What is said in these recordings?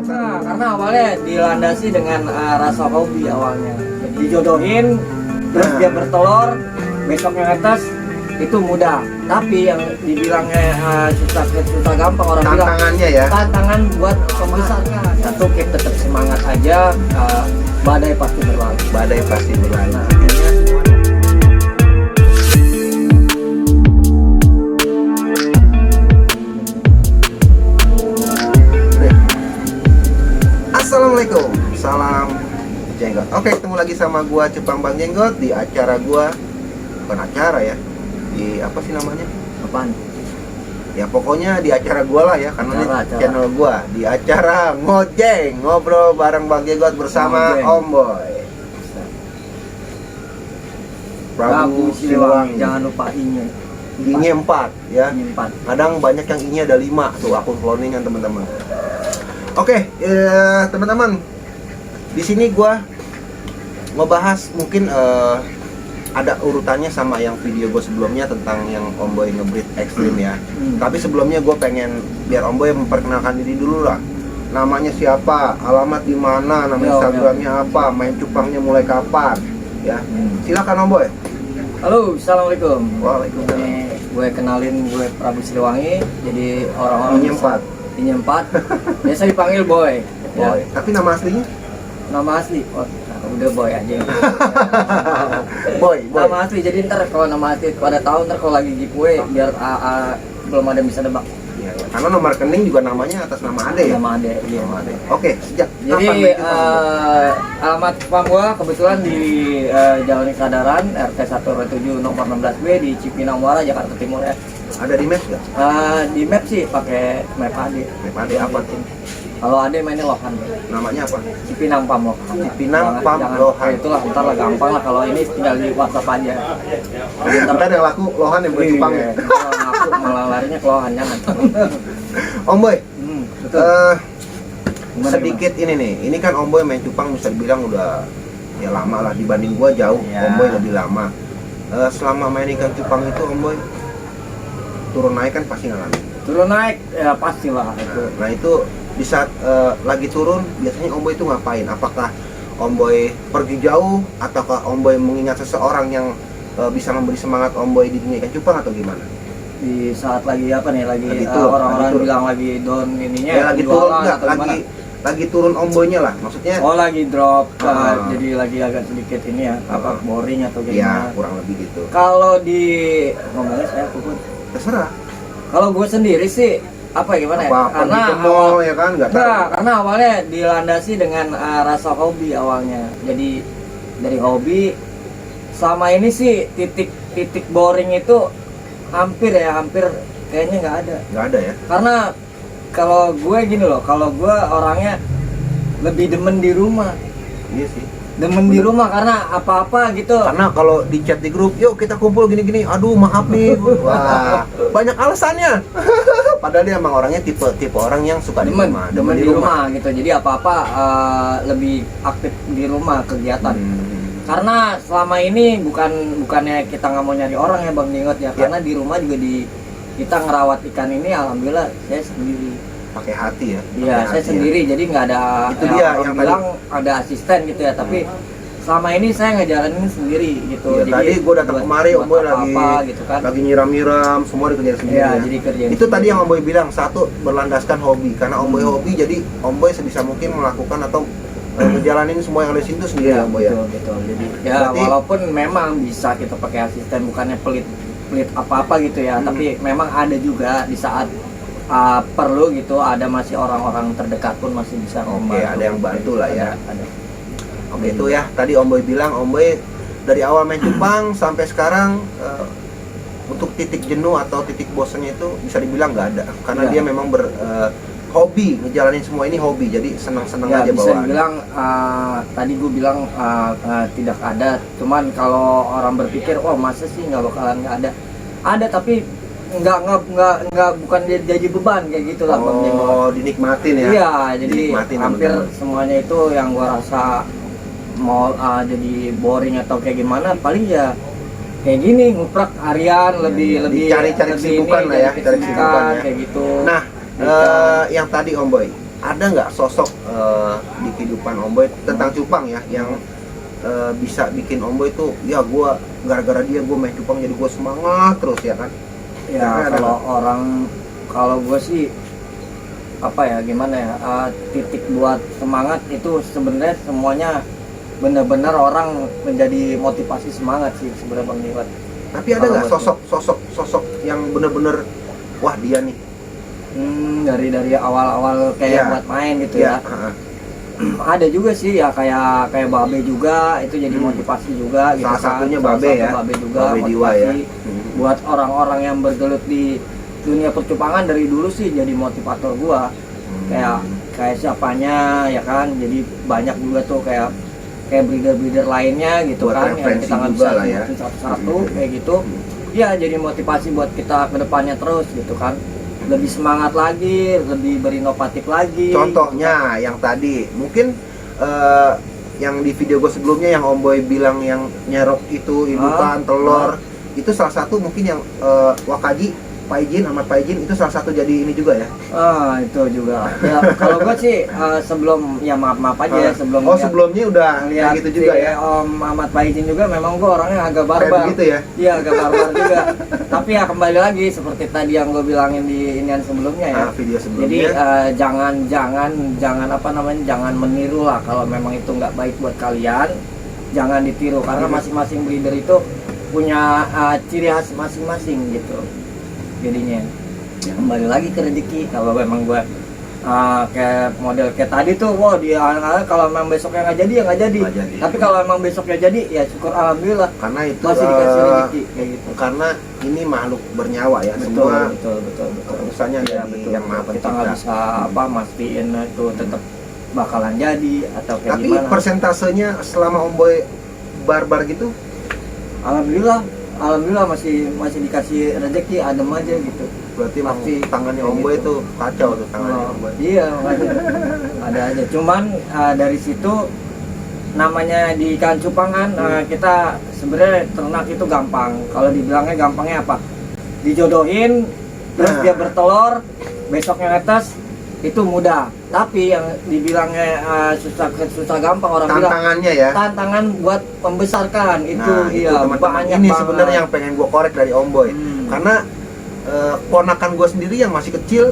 Nah, karena awalnya dilandasi dengan rasa hobi awalnya. Dijodohin, terus dia bertelur, besoknya netes, itu mudah. Tapi yang dibilangnya susah gampang, orang bilang Tantangannya ya. tantangan buat pembesarnya. Satu, kita tetap semangat aja, badai pasti berlalu. Badai pasti berlalu. Nah, akhirnya semuanya. Assalamualaikum, salam jenggot. Oke, ketemu lagi sama gua Cupang Bang Jenggot di acara gua, bukan acara ya, di apa sih namanya? Apaan? Ya pokoknya di acara gua lah ya, karena ini Acara. channel gua, di acara ngojeng, ngobrol bareng Bang Jenggot bersama Ngojeng. Om Boy Prabu Siliwangi. Jangan lupa I-nya. I-nya 4 ya. I-nya 4. Kadang banyak yang I-nya ada 5 tuh, akun cloningan teman-teman. Oke, teman-teman, di sini gua ngebahas mungkin ada urutannya sama yang video gue sebelumnya tentang yang Om Boy ngebreed ekstrim ya. Tapi sebelumnya gue pengen biar Om Boy memperkenalkan diri dulu lah. Namanya siapa, alamat di mana, nama Instagramnya apa, main cupangnya mulai kapan, ya. Silakan Om Boy. Halo, assalamualaikum. Waalaikumsalam. Ini gue kenalin, gue Prabu Siliwangi. Jadi orang-orang I-nya 4. I-nya 4. Biasa dipanggil Boy. Boy. Ya. Tapi nama aslinya? Nama asli. Oh, nah, udah Boy aja. Boy. Nama asli. Jadi ntar kalau nama asli pada tahu, ntar kalau lagi giveaway biar belum ada yang bisa nebak. Iya, ya. Karena nomor rekening juga namanya atas nama Ade ya. Nama Ade. Iya. Nama Ade. Oke, sejak Jadi kapan main cupang? alamat cupang gua kebetulan di Jalan Kesadaran RT 1 nomor 16B di Cipinang Muara, Jakarta Timur ya. Ada di Maps nggak? Di map sih pakai map Ade. Map Ade apa tuh? Kalau Ade mainnya Lohan. Namanya apa? Cipinang Pam Lohan. Cipinang Pam Jangan- Lohan. Itulah, ntar lah gampang lah, kalau ini tinggal di WhatsApp aja. Jadi Ntar yang laku Lohan yang buat cupang ya. Kalau aku malah larinya ke Lohan, jangan. Om Boy, Betul. Gimana, sedikit ini nih. Ini kan Om Boy main cupang bisa dibilang udah ya lama lah dibanding gua jauh. Iya. Om Boy lebih lama. Selama main ikan cupang itu Om Boy turun naik kan pasti ngalamin. Turun naik ya pastilah itu. Nah itu di saat lagi turun biasanya Om Boy itu ngapain? Apakah Om Boy pergi jauh ataukah Om Boy mengingat seseorang yang bisa memberi semangat Om Boy di dunia ikan cupang atau gimana? Di saat lagi apa nih, lagi Lagi turun, orang-orang lagi turun. bilang lagi down ininya, Ya lagi turun penjualan enggak, atau gimana? lagi turun Om Boy-nya lah, maksudnya. Oh lagi drop, Ah. jadi lagi agak sedikit ini ya, apa boring atau Ya gimana? kurang lebih gitu. Kalau di ngomongnya saya pukul. Terserah. Kalau gue sendiri sih apa gimana ya? Apa Karena pergi ke mall ya kan nggak tahu. enggak, karena awalnya dilandasi dengan rasa hobi awalnya. Jadi dari hobi selama ini sih titik boring itu hampir kayaknya nggak ada. Nggak ada ya. Karena kalau gue gini loh, kalau gue orangnya lebih demen di rumah. Iya sih. Demen di rumah karena apa-apa gitu. Karena kalau di chat di grup, yuk kita kumpul gini-gini. Aduh maaf nih. Wah banyak alasannya. Padahal dia emang orangnya tipe orang yang suka di demen, rumah. demen di rumah gitu. Jadi apa-apa lebih aktif di rumah kegiatan. Karena selama ini bukannya kita nggak mau nyari orang ya Bang Jenggot ya. Karena di rumah juga kita ngerawat ikan ini alhamdulillah saya sendiri. Pakai hati ya. Iya, Pakai saya hati sendiri, jadi nggak ada Itu dia orang yang bilang ada asisten gitu ya, tapi selama ini saya ngejalanin sendiri gitu. Iya, tadi gue datang buat- kemari Om buat Boy apa-apa gitu kan. lagi nyiram-nyiram, semua dikerjain sendiri Iya, ya. jadi kerjain Itu tadi sendiri. yang Om Boy bilang, satu berlandaskan hobi. Karena Om Boy hobi, jadi Om Boy sebisa mungkin melakukan atau ngejalanin semua yang ada di situ sendiri Iya, Om Boy ya. betul. Jadi ya Berarti- walaupun memang bisa kita pakai asisten, bukannya pelit apa-apa gitu ya, tapi memang ada juga di saat perlu gitu, ada masih orang-orang terdekat pun masih bisa Oke, ada yang bantu lah ya. Ada. Oke itu ya, tadi Om Boy bilang, Om Boy dari awal main cupang sampai sekarang untuk titik jenuh atau titik bosannya itu bisa dibilang nggak ada. Karena Iya. dia memang hobi, ngejalanin semua ini hobi, jadi senang-senang Ya, aja bisa bawaan. dibilang tadi gue bilang tidak ada, cuman kalau orang berpikir oh masa sih nggak bakalan nggak ada tapi nggak bukan jadi beban kayak gitu lah Bang Jenggot. Oh, dinikmatin ya. Iya, jadi Dinikmatin, hampir teman-teman. semuanya itu yang gua rasa mau jadi boring atau kayak gimana, paling ya kayak gini nguprak harian lebih cari kesibukan lah ya, cari kesibukan ya. kayak gitu. Nah, yang tadi Om Boy, ada nggak sosok di kehidupan Om Boy tentang cupang ya yang bisa bikin Om Boy tuh, ya gue gara-gara dia gue main cupang jadi gue semangat terus ya kan? Ya kalau gue sih apa ya, gimana ya, titik buat semangat itu sebenarnya semuanya benar-benar orang menjadi motivasi semangat sih sebenarnya Bang Niwat. Tapi ada nggak sosok yang bener-bener wah dia nih? Dari awal-awal kayak buat main gitu ya. Ada juga sih ya, kayak Babe juga itu jadi motivasi juga gitu. Salah satunya kan. Babe ya. Babe juga Babe Diwa ya. Buat orang-orang yang bergelut di dunia percupangan dari dulu sih jadi motivator gua. Kayak siapanya ya kan, jadi banyak juga tuh kayak breeder-breeder lainnya gitu buat kan, yang kita nggak bisa ya. sebutin satu-satu kayak gitu. Ya jadi motivasi buat kita ke depannya terus gitu kan, lebih semangat lagi, lebih berinovatif lagi. Contohnya yang tadi mungkin yang di video gue sebelumnya yang Om Boy bilang yang nyerok itu indukan telur, itu salah satu mungkin yang Wakaji Paijin, Ahmad Paijin itu salah satu jadi ini juga ya? Itu juga. Ya, kalau gue sih sebelum, ya maaf aja sebelum. Sebelumnya udah lihat gitu juga ya? Om Ahmad Paijin juga memang gue orangnya agak barbar. Gitu ya? Iya agak barbar juga. Tapi ya kembali lagi seperti tadi yang gue bilangin di inian sebelumnya ya. Video sebelumnya. Jadi jangan apa namanya, jangan meniru lah kalau memang itu nggak baik buat kalian. Jangan ditiru karena masing-masing breeder itu punya ciri khas masing-masing gitu. Jadinya kembali lagi ke rezeki. Kalau memang gue kayak model kayak tadi tuh, dia kalau memang besoknya nggak jadi ya nggak jadi. Tapi kalau memang besoknya jadi ya syukur alhamdulillah, karena itu masih dikasih rezeki kayak gitu. Karena ini makhluk bernyawa ya, semua betul urusannya ya, betul. Yang maha kita nggak bisa mastiin itu tetap bakalan jadi atau kayak tapi gimana. Persentasenya selama Om Boy barbar gitu, Alhamdulillah masih dikasih rezeki, adem aja gitu. Berarti tangannya Om Boy itu kacau tuh tangannya Om Boy. Iya, makanya ada aja. Cuman dari situ namanya di ikan cupang kan, kita sebenarnya ternak itu gampang. Kalau dibilangnya gampangnya apa? Dijodohin, terus dia bertelur, besoknya netes, itu mudah. Tapi yang dibilangnya susah gampang, orang bilang tantangannya ya, tantangan buat membesarkan itu. Iya, banyak ini banget. sebenarnya yang pengen gue korek dari Om Boy. Karena ponakan gue sendiri yang masih kecil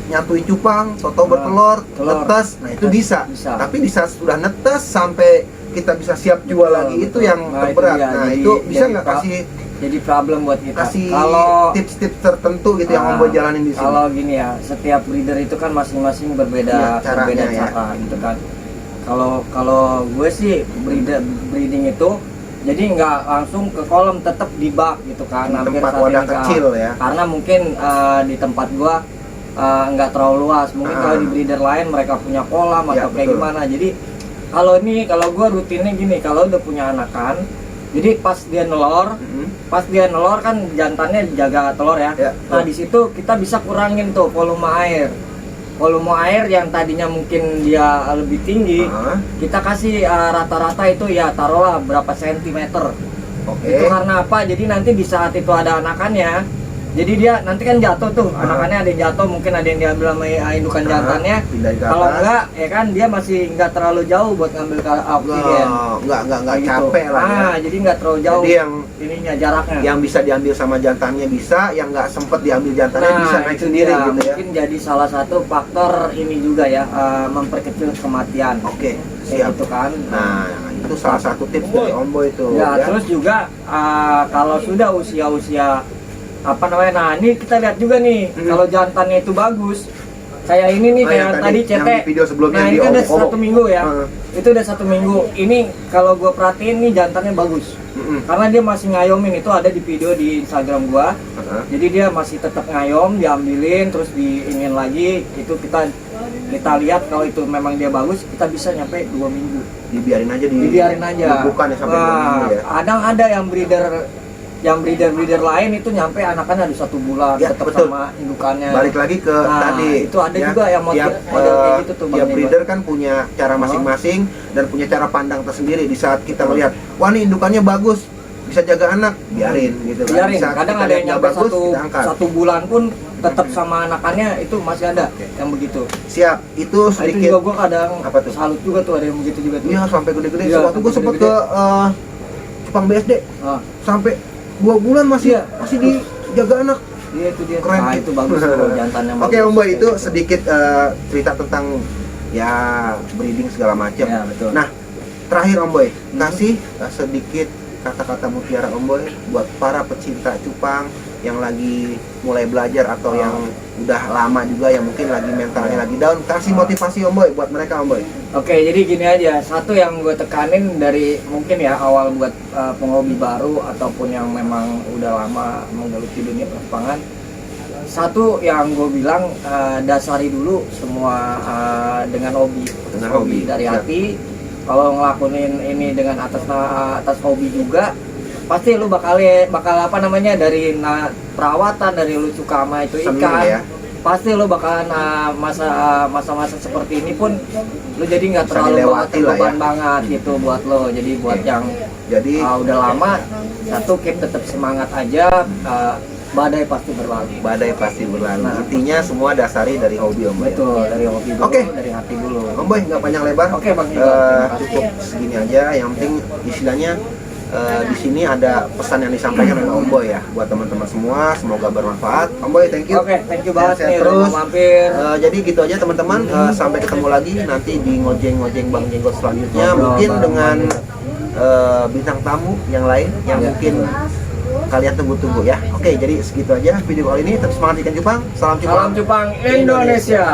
nyatuin cupang, toto bertelur, netes, nah itu bisa. Tapi di saat sudah netes sampai kita bisa siap jual lagi itu yang terberat. Itu bisa nggak kasih jadi problem buat kita. Kalau tips-tips tertentu gitu yang Om Boy jalanin di sini. Kalau gini ya, setiap breeder itu kan masing-masing berbeda cara gitu kan. Kalau gue sih breeding itu jadi nggak langsung ke kolam, tetap di bak gitu kan, hampir tempat wadah kecil ya. Karena mungkin di tempat gue nggak terlalu luas. Mungkin kalau di breeder lain mereka punya kolam atau kayak gimana. Jadi kalau gue rutinnya gini, kalau udah punya anakan, jadi pas dia nelor kan jantannya jaga telur ya. Nah di situ kita bisa kurangin tuh volume air yang tadinya mungkin dia lebih tinggi, kita kasih rata-rata itu ya taruhlah berapa sentimeter. Itu karena apa? Jadi nanti di saat itu ada anakannya, jadi dia nanti kan jatuh tuh, anakannya ada yang jatuh, mungkin ada yang diambil sama indukan jantannya. Kalau enggak ya kan dia masih nggak terlalu jauh buat ngambil oksigen. Nggak capek lah ya. Jadi nggak terlalu jauh. Jadi yang ininya jaraknya. Yang bisa diambil sama jantannya bisa, yang nggak sempet diambil jantannya bisa naik sendiri gitu ya. Mungkin jadi salah satu faktor ini juga ya, memperkecil kematian. Siap. Gitu kan. Nah itu salah satu tips dari Om Boy itu. Ya, terus juga kalau sudah usia apa namanya, nah ini kita lihat juga nih, kalau jantannya itu bagus kayak ini nih, kayak tadi CT video sebelumnya, nah ini kan udah 1 minggu ya, itu udah 1 minggu ini. Kalau gue perhatiin nih jantannya bagus, karena dia masih ngayomin. Itu ada di video di Instagram gua. Jadi dia masih tetap ngayom, diambilin terus diingin lagi. Itu kita lihat kalau itu memang dia bagus, kita bisa nyampe 2 minggu. Dibiarin aja. Bukan ya sampai 2 minggu ya. Kadang ada yang breeder lain itu nyampe anakannya ada 1 bulan, tetap sama indukannya. Balik lagi ke tadi, itu ada juga yang model kayak gitu tuh. Tiap breeder kan punya cara masing-masing dan punya cara pandang tersendiri. Di saat kita melihat, wah nih indukannya bagus, bisa jaga anak, biarin gitu kan. Biarin, Bisa kadang kita ada yang lihat nyampe bagus, satu, kita angkat. 1 bulan pun tetap sama anakannya itu masih ada yang begitu. Siap, itu Nah, itu sedikit juga gua kadang apa tuh? salut juga tuh, ada yang begitu juga tuh. Iya, sampai gede-gede. Iya, Waktu gue sempet gede-gede. ke Cupang BSD, Ah, sampai 2 bulan masih Iya. masih dijaga anak. iya itu dia. Keren. Nah, itu bagus tuh jantannya. Oke bagus. Om Boy, itu sedikit cerita tentang ya breeding segala macam. Ya, betul. Nah, terakhir Om Boy, kasih sedikit kata-kata mutiara Om Boy buat para pecinta cupang yang lagi mulai belajar atau yang udah lama juga yang mungkin lagi mentalnya lagi down. Kasih motivasi Om Boy buat mereka Om Boy. Oke, jadi gini aja. Satu yang gue tekanin dari mungkin ya awal buat penghobi baru ataupun yang memang udah lama menggeluti dunia pertambangan. Satu yang gue bilang dasari dulu semua dengan hobi. Dengan Hobi hobi, dari ya. hati. Kalau ngelakuin ini dengan atas hobi juga, pasti lu bakal apa namanya dari perawatan, dari lu suka sama itu Seneng ikan. ya. Pasti lo bakalan masa-masa seperti ini pun lo jadi nggak Bisa terlalu dilewati lah beban ya. banget gitu buat lo. Jadi buat yang Jadi udah lama, satu keep tetap semangat aja. Badai pasti berlalu. badai pasti berlalu. Nah. Intinya semua dasari dari hobi Om Boy. Betul, dari hobi dulu, Oke. dari hati dulu. Om Boy nggak panjang lebar. Oke, Bang Iqbal, terima kasih. Cukup segini aja. Yang penting istilahnya di sini ada pesan yang disampaikan oleh Om Boy ya buat teman-teman semua. Semoga bermanfaat. Om Boy, thank you. Oke, thank you banget Sehat-sehat nih udah terus. mau mampir. Jadi gitu aja teman-teman. Sampai ketemu lagi nanti di ngojeng-ngojeng Bang Jenggot selanjutnya. Ngobrol Mungkin bareng dengan Bang bintang tamu yang lain yang Ya. mungkin kalian tunggu-tunggu ya. Oke, jadi segitu aja video kali ini. Tetap semangat ikan cupang. Salam cupang. Salam Jepang Indonesia.